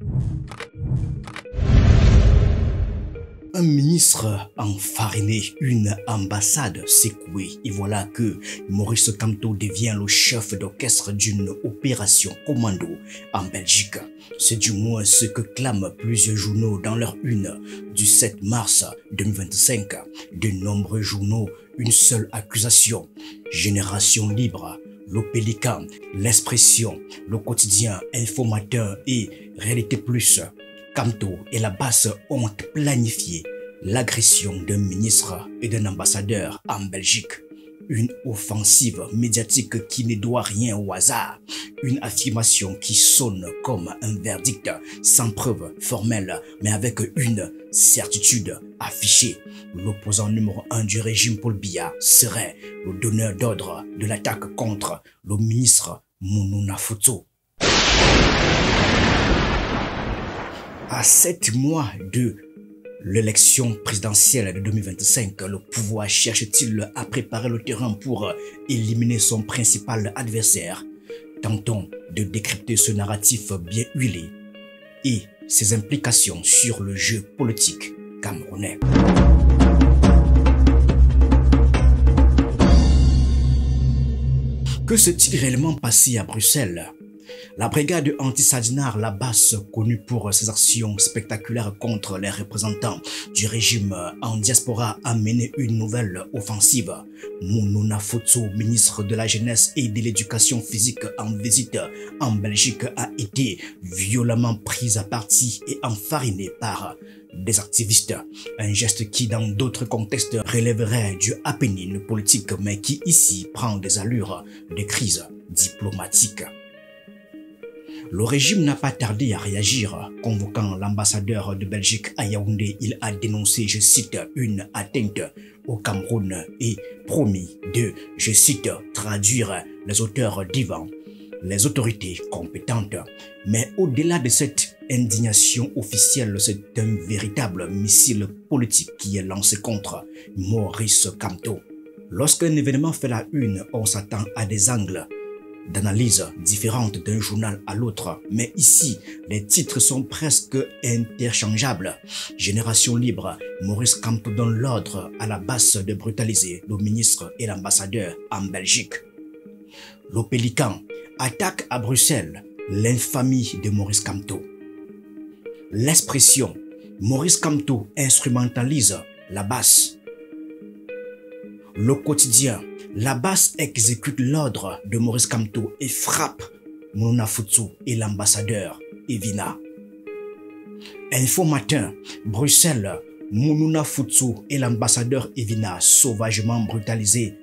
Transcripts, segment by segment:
Un ministre enfariné, une ambassade secouée, et voilà que Maurice Kamto devient le chef d'orchestre d'une opération commando en Belgique. C'est du moins ce que clament plusieurs journaux dans leur une du 7 mars 2025. De nombreux journaux, une seule accusation: Génération Libre, Le Pélican, L'Expression, Le Quotidien, Informateur et Réalité Plus. Kamto et la base ont planifié l'agression d'un ministre et d'un ambassadeur en Belgique. Une offensive médiatique qui ne doit rien au hasard. Une affirmation qui sonne comme un verdict sans preuve formelle, mais avec une certitude affichée. L'opposant numéro 1 du régime Paul Biya serait le donneur d'ordre de l'attaque contre le ministre Mounouna Fouto. À 7 mois de l'élection présidentielle de 2025, le pouvoir cherche-t-il à préparer le terrain pour éliminer son principal adversaire? Tentons de décrypter ce narratif bien huilé et ses implications sur le jeu politique camerounais. Que s'est-il réellement passé à Bruxelles? La brigade anti-Sadinard, la BAS, connue pour ses actions spectaculaires contre les représentants du régime en diaspora, a mené une nouvelle offensive. Mounouna Fouto, ministre de la Jeunesse et de l'Éducation physique en visite en Belgique, a été violemment prise à partie et enfarinée par des activistes. Un geste qui, dans d'autres contextes, relèverait du happening politique, mais qui ici prend des allures de crise diplomatique. Le régime n'a pas tardé à réagir. Convoquant l'ambassadeur de Belgique à Yaoundé, il a dénoncé, je cite, une atteinte au Cameroun et promis de, je cite, traduire les auteurs devant les autorités compétentes. Mais au-delà de cette indignation officielle, c'est un véritable missile politique qui est lancé contre Maurice Kamto. Lorsqu'un événement fait la une, on s'attend à des angles d'analyse différentes d'un journal à l'autre, mais ici, les titres sont presque interchangeables. Génération Libre, Maurice Kamto donne l'ordre à la base de brutaliser le ministre et l'ambassadeur en Belgique. Le Pélican, attaque à Bruxelles, l'infamie de Maurice Kamto. L'Expression, Maurice Kamto instrumentalise la base. Le Quotidien, la base exécute l'ordre de Maurice Kamto et frappe Mounouna Fouto et l'ambassadeur Evina. Info Matin, Bruxelles, Mounouna Fouto et l'ambassadeur Evina sauvagement brutalisés.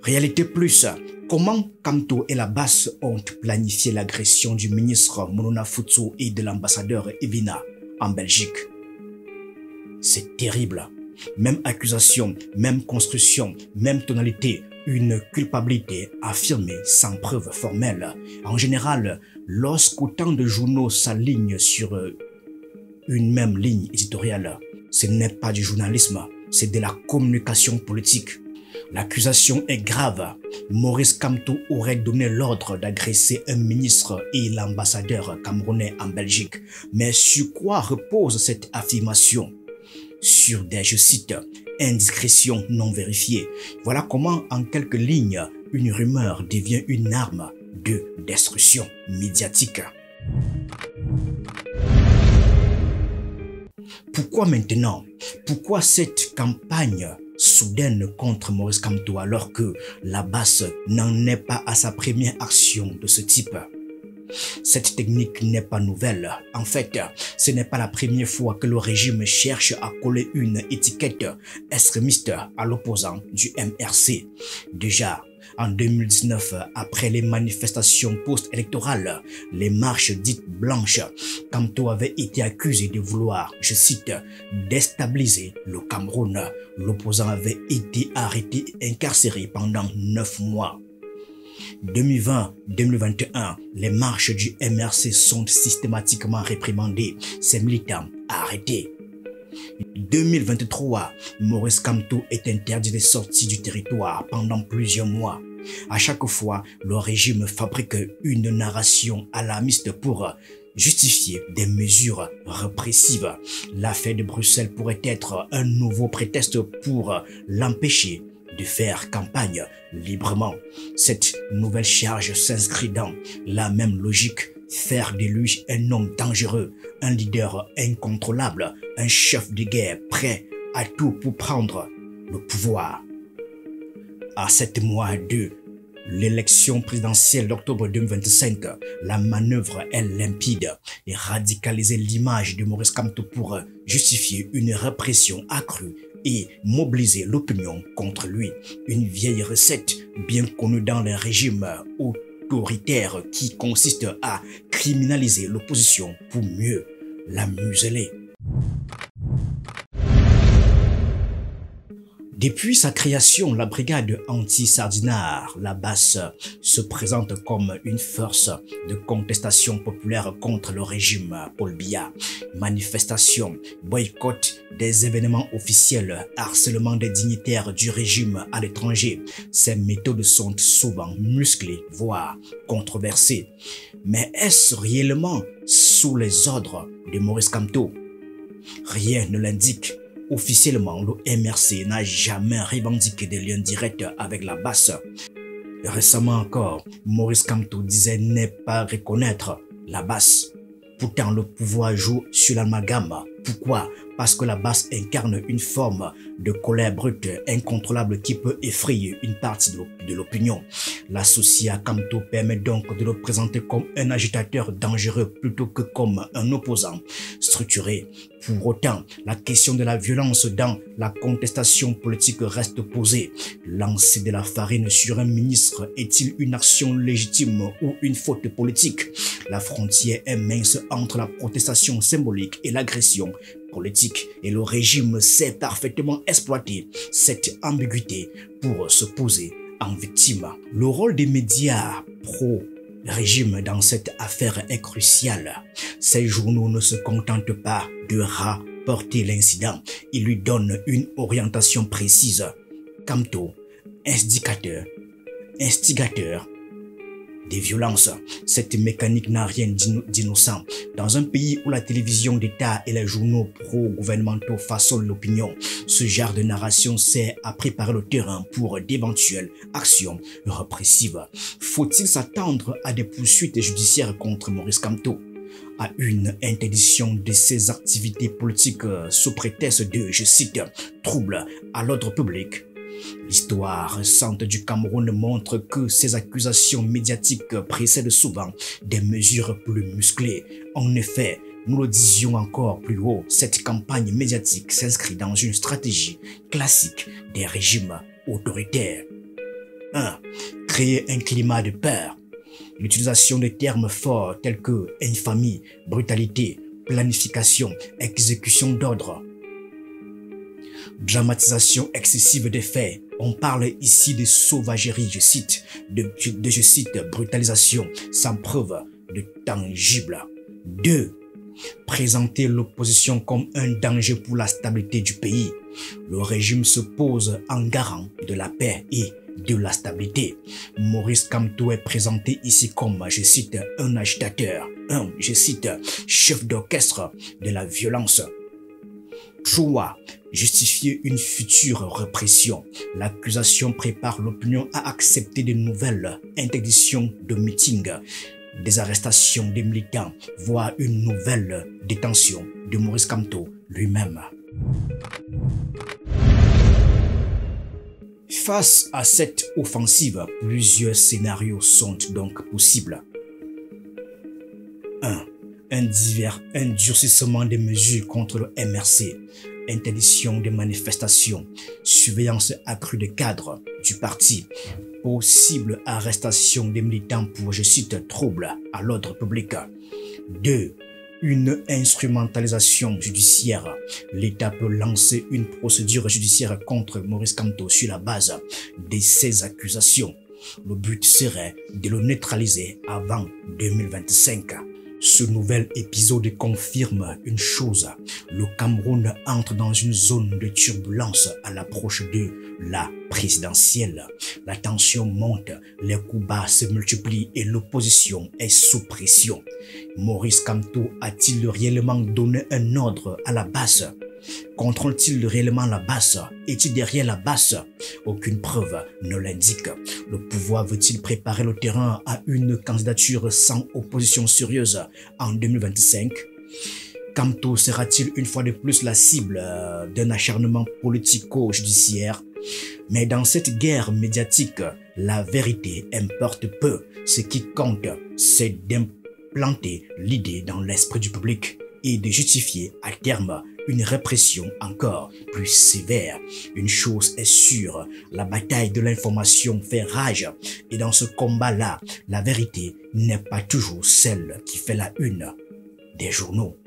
Réalité Plus, comment Kamto et la base ont planifié l'agression du ministre Mounouna Fouto et de l'ambassadeur Evina en Belgique. C'est terrible. Même accusation, même construction, même tonalité, une culpabilité affirmée sans preuve formelle. En général, lorsqu'autant de journaux s'alignent sur une même ligne éditoriale, ce n'est pas du journalisme, c'est de la communication politique. L'accusation est grave. Maurice Kamto aurait donné l'ordre d'agresser un ministre et l'ambassadeur camerounais en Belgique. Mais sur quoi repose cette affirmation? Sur des, je cite, indiscrétions non vérifiées. Voilà comment, en quelques lignes, une rumeur devient une arme de destruction médiatique. Pourquoi maintenant? Pourquoi cette campagne soudaine contre Maurice Kamto alors que la base n'en est pas à sa première action de ce type? Cette technique n'est pas nouvelle. En fait, ce n'est pas la première fois que le régime cherche à coller une étiquette extrémiste à l'opposant du MRC. Déjà, en 2019, après les manifestations post-électorales, les marches dites blanches, Kamto avait été accusé de vouloir, je cite, déstabiliser le Cameroun. L'opposant avait été arrêté et incarcéré pendant 9 mois. 2020-2021, les marches du MRC sont systématiquement réprimandées, ses militants arrêtés. 2023, Maurice Kamto est interdit de sortie du territoire pendant plusieurs mois. À chaque fois, le régime fabrique une narration alarmiste pour justifier des mesures répressives. L'affaire de Bruxelles pourrait être un nouveau prétexte pour l'empêcher de faire campagne librement. Cette nouvelle charge s'inscrit dans la même logique, faire de lui un homme dangereux, un leader incontrôlable, un chef de guerre prêt à tout pour prendre le pouvoir. À 7 mois de l'élection présidentielle d'octobre 2025, la manœuvre est limpide et radicaliser l'image de Maurice Kamto pour justifier une répression accrue et mobiliser l'opinion contre lui. Une vieille recette bien connue dans les régimes autoritaires qui consiste à criminaliser l'opposition pour mieux la museler. Depuis sa création, la brigade anti-Sardinard, la BAS, se présente comme une force de contestation populaire contre le régime Paul Biya. Manifestations, boycott des événements officiels, harcèlement des dignitaires du régime à l'étranger. Ces méthodes sont souvent musclées, voire controversées. Mais est-ce réellement sous les ordres de Maurice Kamto? Rien ne l'indique. Officiellement, le MRC n'a jamais revendiqué des liens directs avec la BAS. Récemment encore, Maurice Kamto disait ne pas reconnaître la BAS. Pourtant, le pouvoir joue sur l'amalgame. Pourquoi? Parce que la BAS incarne une forme de colère brute incontrôlable qui peut effrayer une partie de l'opinion. L'associé à Kamto permet donc de le présenter comme un agitateur dangereux plutôt que comme un opposant structuré. Pour autant, la question de la violence dans la contestation politique reste posée. Lancer de la farine sur un ministre est-il une action légitime ou une faute politique? La frontière est mince entre la protestation symbolique et l'agression politique, et le régime sait parfaitement exploiter cette ambiguïté pour se poser en victime. Le rôle des médias pro-régime dans cette affaire est crucial. Ces journaux ne se contentent pas de rapporter l'incident, ils lui donnent une orientation précise. Kamto, instigateur des violences. Cette mécanique n'a rien d'innocent. Dans un pays où la télévision d'État et les journaux pro-gouvernementaux façonnent l'opinion, ce genre de narration sert à préparer le terrain pour d'éventuelles actions répressives. Faut-il s'attendre à des poursuites judiciaires contre Maurice Kamto? À une interdiction de ses activités politiques sous prétexte de, je cite, troubles à l'ordre public? L'histoire récente du Cameroun montre que ces accusations médiatiques précèdent souvent des mesures plus musclées. En effet, nous le disions encore plus haut, cette campagne médiatique s'inscrit dans une stratégie classique des régimes autoritaires. 1. Créer un climat de peur. L'utilisation de termes forts tels que infamie, brutalité, planification, exécution d'ordre. Dramatisation excessive des faits. On parle ici de sauvagerie, je cite, je cite, brutalisation sans preuve de tangible. 2. Présenter l'opposition comme un danger pour la stabilité du pays. Le régime se pose en garant de la paix et de la stabilité. Maurice Kamto est présenté ici comme, je cite, un agitateur, je cite, chef d'orchestre de la violence. 3. Justifier une future répression. L'accusation prépare l'opinion à accepter de nouvelles interdictions de meetings, des arrestations des militants, voire une nouvelle détention de Maurice Kamto lui-même. Face à cette offensive, plusieurs scénarios sont donc possibles. 1. Un durcissement des mesures contre le MRC, interdiction des manifestations, surveillance accrue des cadres du parti, possible arrestation des militants pour, je cite, troubles à l'ordre public. 2. Une instrumentalisation judiciaire. L'État peut lancer une procédure judiciaire contre Maurice Kamto sur la base de ces accusations. Le but serait de le neutraliser avant 2025. Ce nouvel épisode confirme une chose. Le Cameroun entre dans une zone de turbulence à l'approche de la présidentielle. La tension monte, les coups bas se multiplient et l'opposition est sous pression. Maurice Kamto a-t-il réellement donné un ordre à la base? Contrôle-t-il réellement la base? Est-il derrière la base? Aucune preuve ne l'indique. Le pouvoir veut-il préparer le terrain à une candidature sans opposition sérieuse en 2025? Kamto sera-t-il une fois de plus la cible d'un acharnement politico-judiciaire? Mais dans cette guerre médiatique, la vérité importe peu. Ce qui compte, c'est d'implanter l'idée dans l'esprit du public et de justifier à terme une répression encore plus sévère. Une chose est sûre, la bataille de l'information fait rage et dans ce combat-là, la vérité n'est pas toujours celle qui fait la une des journaux.